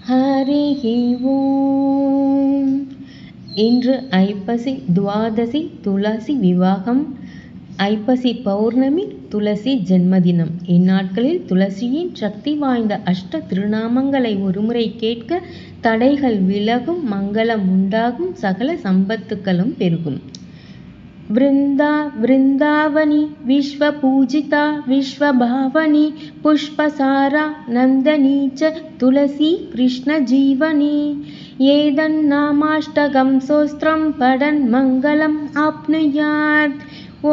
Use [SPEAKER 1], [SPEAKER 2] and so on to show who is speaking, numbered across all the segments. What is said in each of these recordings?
[SPEAKER 1] ஹரிஹி ஓம். இன்று ஐப்பசி துவாதசி துளசி விவாகம். ஐப்பசி பௌர்ணமி துளசி ஜென்மதினம். இந்நாட்களில் துளசியின் சக்தி வாய்ந்த அஷ்ட திருநாமங்களை ஒருமுறை கேட்க தடைகள் விலகும், மங்களம் உண்டாகும், சகல சம்பத்துக்களும் பெருகும். விருந்தா விருந்தாவனி விஸ்வ பூஜிதா விஸ்வபாவனி புஷ்பசாரா நந்தனீச்ச துளசி கிருஷ்ண ஜீவனி. ஏதன்னாமாஷ்டகம் சோஸ்திரம் படன் மங்களம் ஆப்னுயாத்.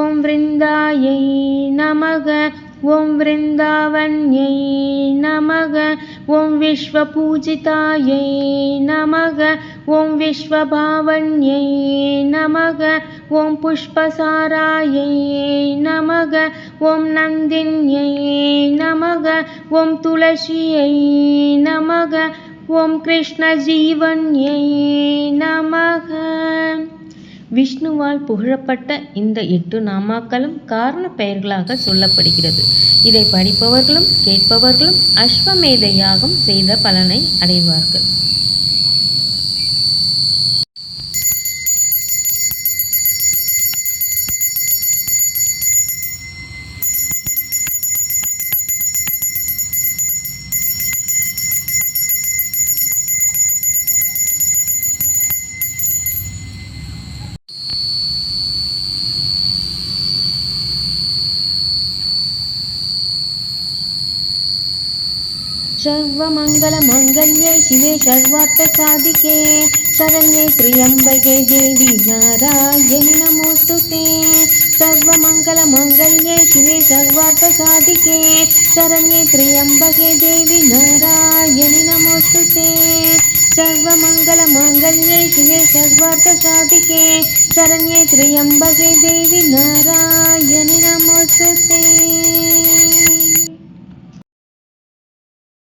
[SPEAKER 1] ஓம் விருந்தாயை நமக. ஓம் விருந்தாவன்யை நமக. ஓம் விஸ்வபூஜிதாயை நமக. ஓம் விஸ்வபாவன்யை நமக. ஓம் புஷ்பசாராயை நமக. ஓம் நந்தின்யை நமக. ஓம் துளசியை நமக. ஓம் கிருஷ்ண ஜீவன்யை நமக. விஷ்ணுவால் புகழப்பட்ட இந்த 8 நாமாக்களும் காரண பெயர்களாக சொல்லப்படுகிறது. இதை படிப்பவர்களும் கேட்பவர்களும் அஸ்வமேத யாகம் செய்த பலனை அடைவார்கள். सर्वमङ्गलमाङ्गल्ये शिवे सर्वार्थसाधिके शरण्ये त्र्यम्बके देवी नारायणि नमोऽस्तुते. सर्वमङ्गलमाङ्गल्ये शिवे सर्वार्थसाधिके शरण्ये त्र्यम्बके देवी नारायणि नमोऽस्तुते. सर्वमङ्गलमाङ्गल्ये शिवे सर्वार्थसाधिके शरण्ये त्र्यम्बके देवी नारायणि नमोऽस्तुते.